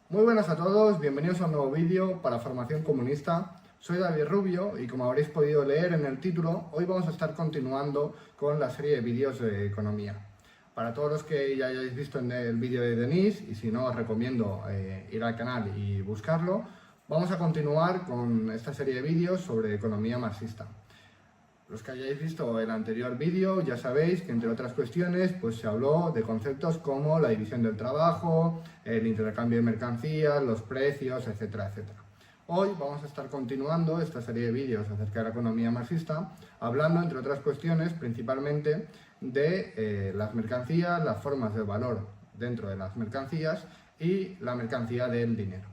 Muy buenas a todos, bienvenidos a un nuevo vídeo para Formación Comunista. Soy David Rubio y como habréis podido leer en el título, hoy vamos a estar continuando con la serie de vídeos de economía. Para todos los que ya hayáis visto en el vídeo de Denise, y si no os recomiendo ir al canal y buscarlo, vamos a continuar con esta serie de vídeos sobre economía marxista. Los que hayáis visto el anterior vídeo ya sabéis que entre otras cuestiones pues se habló de conceptos como la división del trabajo, el intercambio de mercancías, los precios, etcétera, etcétera. Hoy vamos a estar continuando esta serie de vídeos acerca de la economía marxista, hablando entre otras cuestiones principalmente de las mercancías, las formas de valor dentro de las mercancías y la mercancía del dinero.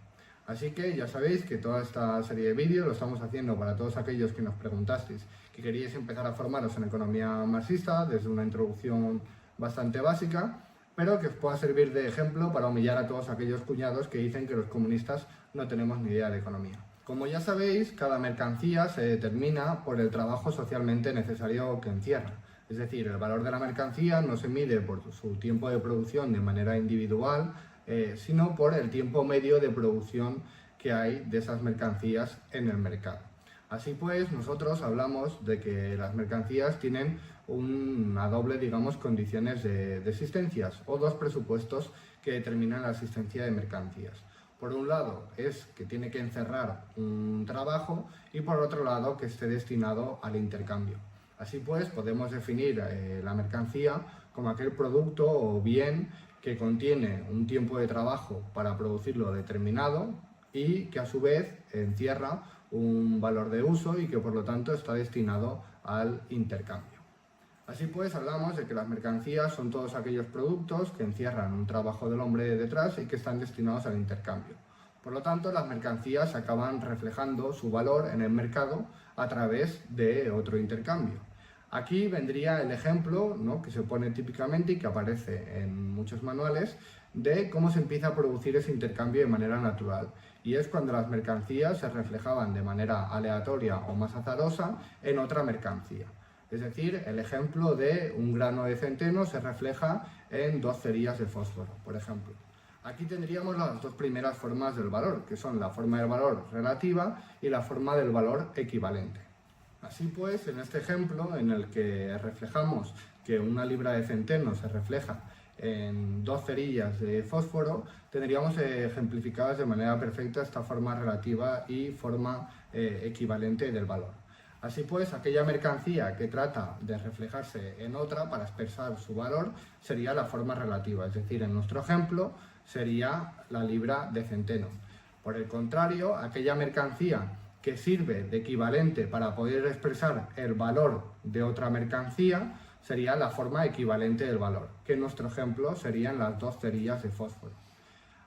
Así que ya sabéis que toda esta serie de vídeos lo estamos haciendo para todos aquellos que nos preguntasteis que queríais empezar a formaros en economía marxista desde una introducción bastante básica, pero que os pueda servir de ejemplo para humillar a todos aquellos cuñados que dicen que los comunistas no tenemos ni idea de economía. Como ya sabéis, cada mercancía se determina por el trabajo socialmente necesario que encierra. Es decir, el valor de la mercancía no se mide por su tiempo de producción de manera individual, sino por el tiempo medio de producción que hay de esas mercancías en el mercado. Así pues, nosotros hablamos de que las mercancías tienen una doble, condiciones de existencias o dos presupuestos que determinan la existencia de mercancías. Por un lado es que tiene que encerrar un trabajo y por otro lado que esté destinado al intercambio. Así pues, podemos definir la mercancía como aquel producto o bien que contiene un tiempo de trabajo para producirlo determinado y que a su vez encierra un valor de uso y que por lo tanto está destinado al intercambio. Así pues, hablamos de que las mercancías son todos aquellos productos que encierran un trabajo del hombre detrás y que están destinados al intercambio. Por lo tanto, las mercancías acaban reflejando su valor en el mercado a través de otro intercambio. Aquí vendría el ejemplo, ¿no?, que se pone típicamente y que aparece en muchos manuales de cómo se empieza a producir ese intercambio de manera natural. Y es cuando las mercancías se reflejaban de manera aleatoria o más azarosa en otra mercancía. Es decir, el ejemplo de un grano de centeno se refleja en 2 cerillas de fósforo, por ejemplo. Aquí tendríamos las dos primeras formas del valor, que son la forma del valor relativa y la forma del valor equivalente. Así pues, en este ejemplo, en el que reflejamos que una libra de centeno se refleja en 2 cerillas de fósforo, tendríamos ejemplificadas de manera perfecta esta forma relativa y forma equivalente del valor. Así pues, aquella mercancía que trata de reflejarse en otra para expresar su valor sería la forma relativa, es decir, en nuestro ejemplo sería la libra de centeno. Por el contrario, aquella mercancía que sirve de equivalente para poder expresar el valor de otra mercancía sería la forma equivalente del valor, que en nuestro ejemplo serían las 2 cerillas de fósforo.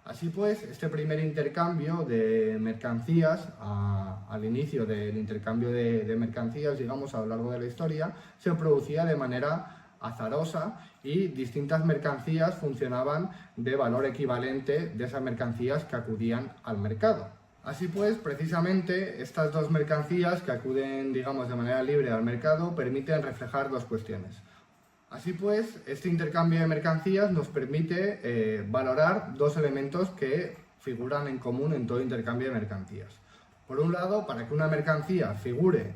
Así pues, este primer intercambio de mercancías, al inicio del intercambio de mercancías, digamos, a lo largo de la historia, se producía de manera azarosa y distintas mercancías funcionaban de valor equivalente de esas mercancías que acudían al mercado. Así pues, precisamente, estas dos mercancías que acuden, digamos, de manera libre al mercado permiten reflejar dos cuestiones. Así pues, este intercambio de mercancías nos permite valorar dos elementos que figuran en común en todo intercambio de mercancías. Por un lado, para que una mercancía figure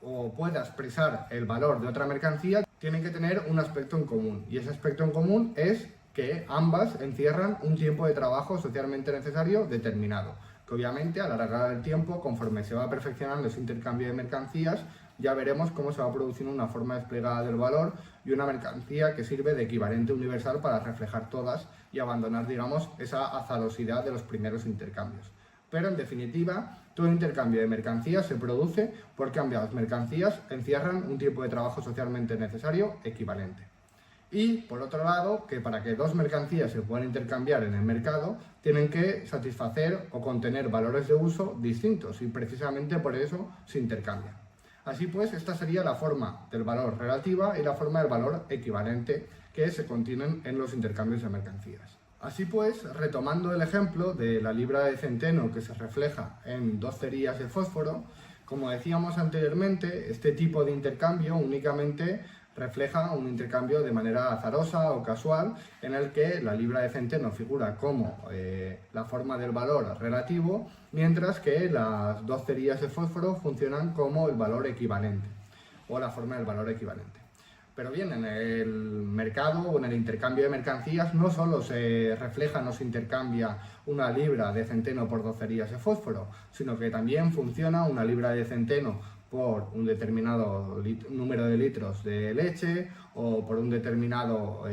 o pueda expresar el valor de otra mercancía, tienen que tener un aspecto en común. Y ese aspecto en común es que ambas encierran un tiempo de trabajo socialmente necesario determinado, que obviamente a la larga del tiempo, conforme se va perfeccionando ese intercambio de mercancías, ya veremos cómo se va produciendo una forma desplegada del valor y una mercancía que sirve de equivalente universal para reflejar todas y abandonar, digamos, esa azarosidad de los primeros intercambios. Pero en definitiva, todo intercambio de mercancías se produce porque ambas mercancías encierran un tiempo de trabajo socialmente necesario equivalente. Y, por otro lado, que para que dos mercancías se puedan intercambiar en el mercado, tienen que satisfacer o contener valores de uso distintos y precisamente por eso se intercambian. Así pues, esta sería la forma del valor relativa y la forma del valor equivalente que se contienen en los intercambios de mercancías. Así pues, retomando el ejemplo de la libra de centeno que se refleja en 2 cerillas de fósforo, como decíamos anteriormente, este tipo de intercambio únicamente refleja un intercambio de manera azarosa o casual en el que la libra de centeno figura como la forma del valor relativo, mientras que las dos cerillas de fósforo funcionan como el valor equivalente o la forma del valor equivalente. Pero bien, en el mercado o en el intercambio de mercancías no solo se refleja, no se intercambia una libra de centeno por 2 cerillas de fósforo, sino que también funciona una libra de centeno por un determinado número de litros de leche o por un determinado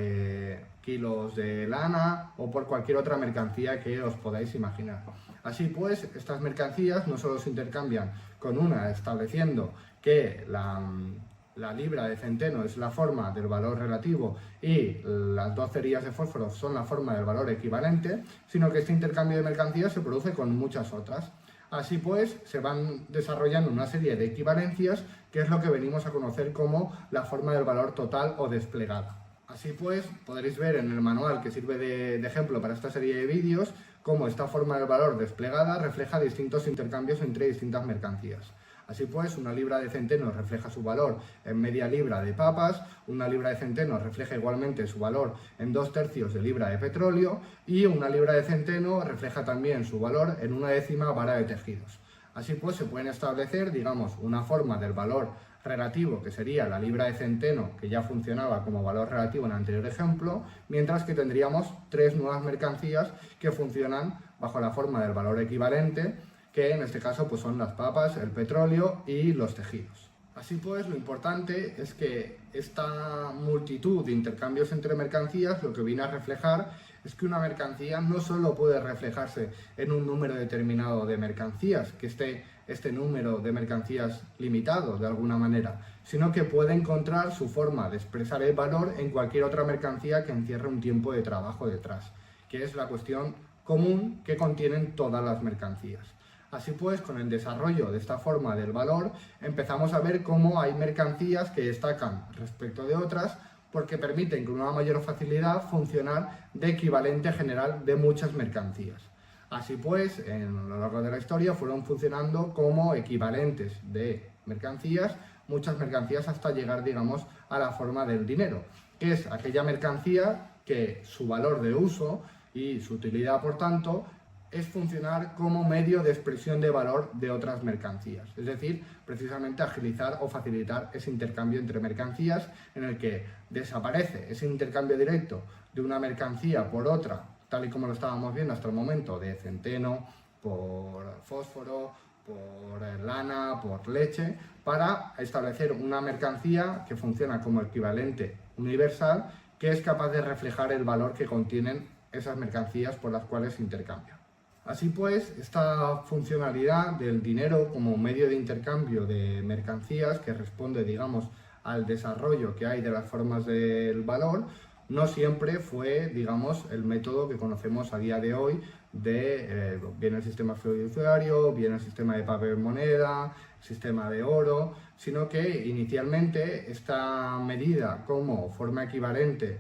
kilos de lana o por cualquier otra mercancía que os podáis imaginar. Así pues, estas mercancías no solo se intercambian con una estableciendo que la libra de centeno es la forma del valor relativo y las 2 cerillas de fósforo son la forma del valor equivalente, sino que este intercambio de mercancías se produce con muchas otras. Así pues, se van desarrollando una serie de equivalencias, que es lo que venimos a conocer como la forma del valor total o desplegada. Así pues, podréis ver en el manual que sirve de ejemplo para esta serie de vídeos cómo esta forma del valor desplegada refleja distintos intercambios entre distintas mercancías. Así pues, una libra de centeno refleja su valor en media libra de papas, una libra de centeno refleja igualmente su valor en 2/3 de libra de petróleo y una libra de centeno refleja también su valor en 1/10 vara de tejidos. Así pues, se pueden establecer, digamos, una forma del valor relativo, que sería la libra de centeno, que ya funcionaba como valor relativo en el anterior ejemplo, mientras que tendríamos 3 nuevas mercancías que funcionan bajo la forma del valor equivalente, que en este caso pues son las papas, el petróleo y los tejidos. Así pues, lo importante es que esta multitud de intercambios entre mercancías lo que viene a reflejar es que una mercancía no solo puede reflejarse en un número determinado de mercancías, que esté este número de mercancías limitado de alguna manera, sino que puede encontrar su forma de expresar el valor en cualquier otra mercancía que encierre un tiempo de trabajo detrás, que es la cuestión común que contienen todas las mercancías. Así pues, con el desarrollo de esta forma del valor, empezamos a ver cómo hay mercancías que destacan respecto de otras porque permiten con una mayor facilidad funcionar de equivalente general de muchas mercancías. Así pues, a lo largo de la historia fueron funcionando como equivalentes de mercancías, muchas mercancías hasta llegar, digamos, a la forma del dinero, que es aquella mercancía que su valor de uso y su utilidad, por tanto, es funcionar como medio de expresión de valor de otras mercancías. Es decir, precisamente agilizar o facilitar ese intercambio entre mercancías en el que desaparece ese intercambio directo de una mercancía por otra, tal y como lo estábamos viendo hasta el momento, de centeno por fósforo, por lana, por leche, para establecer una mercancía que funciona como equivalente universal, que es capaz de reflejar el valor que contienen esas mercancías por las cuales se intercambian. Así pues, esta funcionalidad del dinero como medio de intercambio de mercancías, que responde, digamos, al desarrollo que hay de las formas del valor, no siempre fue, digamos, el método que conocemos a día de hoy de bien el sistema fiduciario, bien el sistema de papel moneda, sistema de oro, sino que inicialmente esta medida como forma equivalente,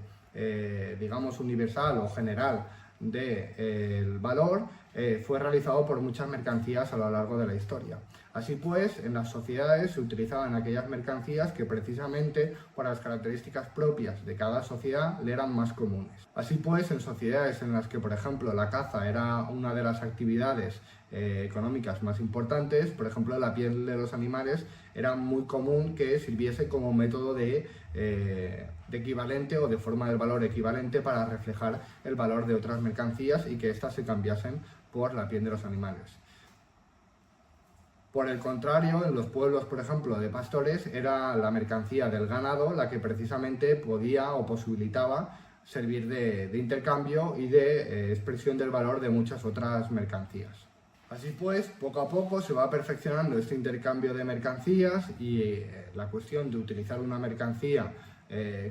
digamos, universal o general del valor, fue realizado por muchas mercancías a lo largo de la historia. Así pues, en las sociedades se utilizaban aquellas mercancías que precisamente por las características propias de cada sociedad le eran más comunes. Así pues, en sociedades en las que, por ejemplo, la caza era una de las actividades económicas más importantes, por ejemplo, la piel de los animales era muy común que sirviese como método de equivalente o de forma del valor equivalente para reflejar el valor de otras mercancías y que éstas se cambiasen por la piel de los animales. Por el contrario, en los pueblos, por ejemplo, de pastores, era la mercancía del ganado la que precisamente podía o posibilitaba servir de intercambio y de expresión del valor de muchas otras mercancías. Así pues, poco a poco se va perfeccionando este intercambio de mercancías y la cuestión de utilizar una mercancía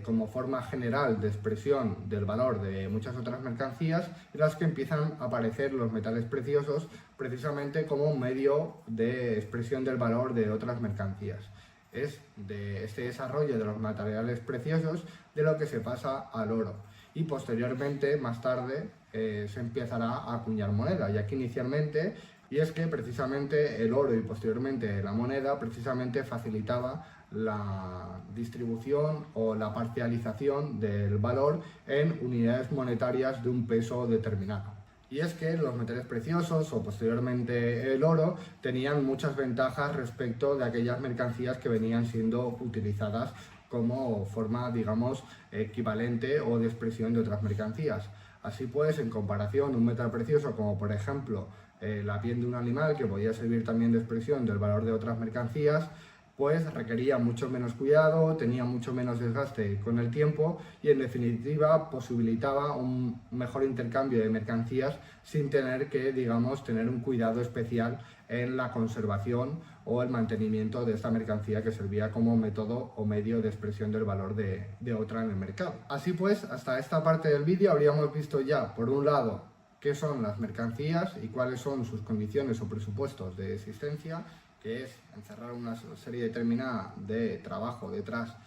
como forma general de expresión del valor de muchas otras mercancías, en las que empiezan a aparecer los metales preciosos precisamente como un medio de expresión del valor de otras mercancías. Es de este desarrollo de los materiales preciosos de lo que se pasa al oro y posteriormente, más tarde, se empezará a acuñar moneda, ya que inicialmente, y es que precisamente el oro y posteriormente la moneda precisamente facilitaba la distribución o la parcialización del valor en unidades monetarias de un peso determinado. Y es que los metales preciosos o posteriormente el oro tenían muchas ventajas respecto de aquellas mercancías que venían siendo utilizadas como forma, digamos, equivalente o de expresión de otras mercancías. Así pues, en comparación, un metal precioso como por ejemplo la piel de un animal, que podía servir también de expresión del valor de otras mercancías, pues requería mucho menos cuidado, tenía mucho menos desgaste con el tiempo y en definitiva posibilitaba un mejor intercambio de mercancías sin tener que, digamos, tener un cuidado especial en la conservación o el mantenimiento de esta mercancía que servía como método o medio de expresión del valor de otra en el mercado. Así pues, hasta esta parte del vídeo habríamos visto ya, por un lado, qué son las mercancías y cuáles son sus condiciones o presupuestos de existencia, que es encerrar una serie determinada de trabajo detrás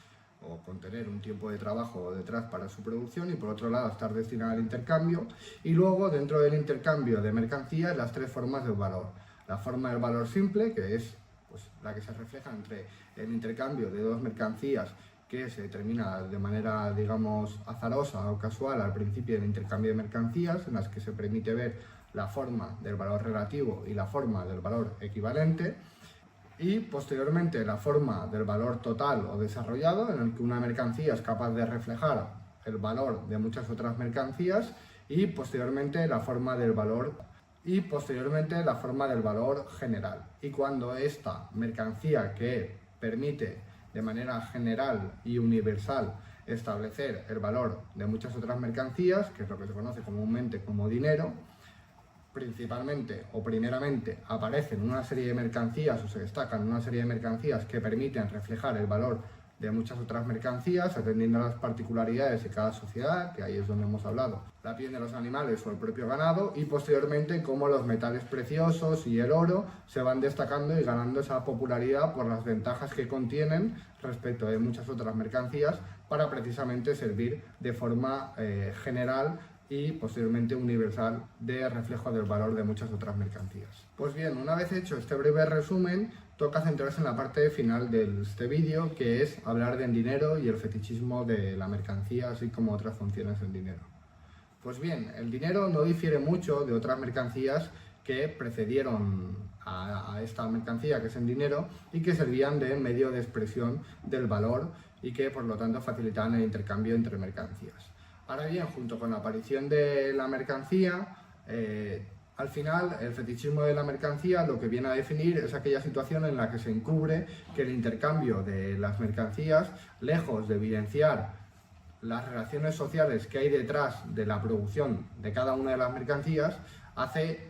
o contener un tiempo de trabajo detrás para su producción, y por otro lado estar destinada al intercambio, y luego dentro del intercambio de mercancías las tres formas del valor. La forma del valor simple, que es pues, la que se refleja entre el intercambio de dos mercancías que se determina de manera, digamos, azarosa o casual al principio del intercambio de mercancías, en las que se permite ver la forma del valor relativo y la forma del valor equivalente. Y posteriormente la forma del valor total o desarrollado, en el que una mercancía es capaz de reflejar el valor de muchas otras mercancías, y posteriormente la forma del valor general. Y cuando esta mercancía, que permite de manera general y universal establecer el valor de muchas otras mercancías, que es lo que se conoce comúnmente como dinero, principalmente o primeramente aparecen una serie de mercancías o se destacan una serie de mercancías que permiten reflejar el valor de muchas otras mercancías, atendiendo a las particularidades de cada sociedad, que ahí es donde hemos hablado, la piel de los animales o el propio ganado, y posteriormente cómo los metales preciosos y el oro se van destacando y ganando esa popularidad por las ventajas que contienen respecto de muchas otras mercancías, para precisamente servir de forma general y posteriormente universal de reflejo del valor de muchas otras mercancías. Pues bien, una vez hecho este breve resumen, toca centrarse en la parte final de este vídeo, que es hablar del dinero y el fetichismo de la mercancía, así como otras funciones del dinero. Pues bien, el dinero no difiere mucho de otras mercancías que precedieron a esta mercancía, que es el dinero, y que servían de medio de expresión del valor y que por lo tanto facilitaban el intercambio entre mercancías. Ahora bien, junto con la aparición de la mercancía, al final el fetichismo de la mercancía lo que viene a definir es aquella situación en la que se encubre que el intercambio de las mercancías, lejos de evidenciar las relaciones sociales que hay detrás de la producción de cada una de las mercancías, hace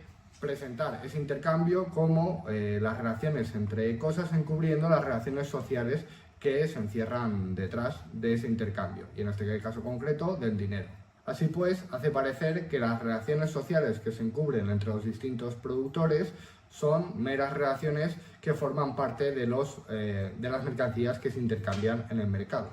presentar ese intercambio como las relaciones entre cosas, encubriendo las relaciones sociales que se encierran detrás de ese intercambio, y en este caso concreto del dinero. Así pues, hace parecer que las relaciones sociales que se encubren entre los distintos productores son meras relaciones que forman parte de las mercancías que se intercambian en el mercado.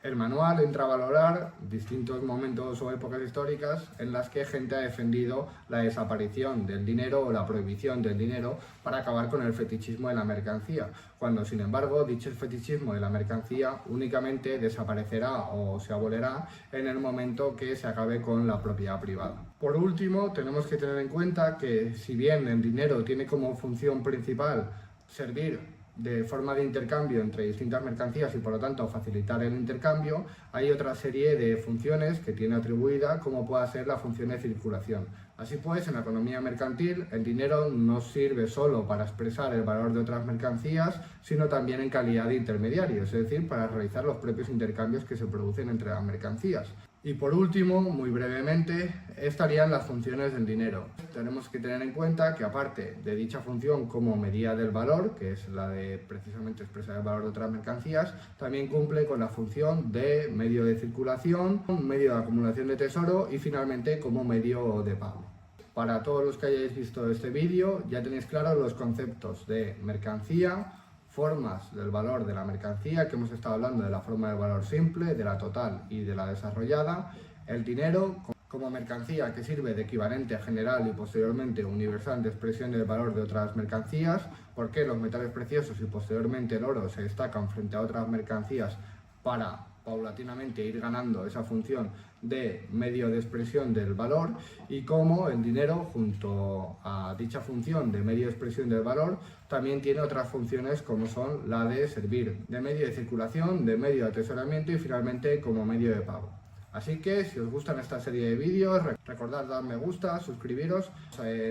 El manual entra a valorar distintos momentos o épocas históricas en las que gente ha defendido la desaparición del dinero o la prohibición del dinero para acabar con el fetichismo de la mercancía, cuando sin embargo dicho fetichismo de la mercancía únicamente desaparecerá o se abolerá en el momento que se acabe con la propiedad privada. Por último, tenemos que tener en cuenta que si bien el dinero tiene como función principal servir de forma de intercambio entre distintas mercancías y por lo tanto facilitar el intercambio, hay otra serie de funciones que tiene atribuida, como pueda ser la función de circulación. Así pues, en la economía mercantil, el dinero no sirve solo para expresar el valor de otras mercancías, sino también en calidad de intermediario, es decir, para realizar los propios intercambios que se producen entre las mercancías. Y por último, muy brevemente, estarían las funciones del dinero. Tenemos que tener en cuenta que aparte de dicha función como medida del valor, que es la de precisamente expresar el valor de otras mercancías, también cumple con la función de medio de circulación, medio de acumulación de tesoro y finalmente como medio de pago. Para todos los que hayáis visto este vídeo, ya tenéis claros los conceptos de mercancía, formas del valor de la mercancía, que hemos estado hablando de la forma del valor simple, de la total y de la desarrollada, el dinero como mercancía que sirve de equivalente general y posteriormente universal de expresión del valor de otras mercancías, por qué los metales preciosos y posteriormente el oro se destacan frente a otras mercancías para paulatinamente ir ganando esa función de medio de expresión del valor, y cómo el dinero, junto a dicha función de medio de expresión del valor, también tiene otras funciones como son la de servir de medio de circulación, de medio de atesoramiento y finalmente como medio de pago. Así que si os gustan esta serie de vídeos, recordad dar me gusta, suscribiros,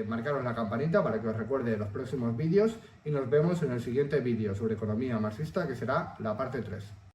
marcaros la campanita para que os recuerde los próximos vídeos y nos vemos en el siguiente vídeo sobre economía marxista, que será la parte 3.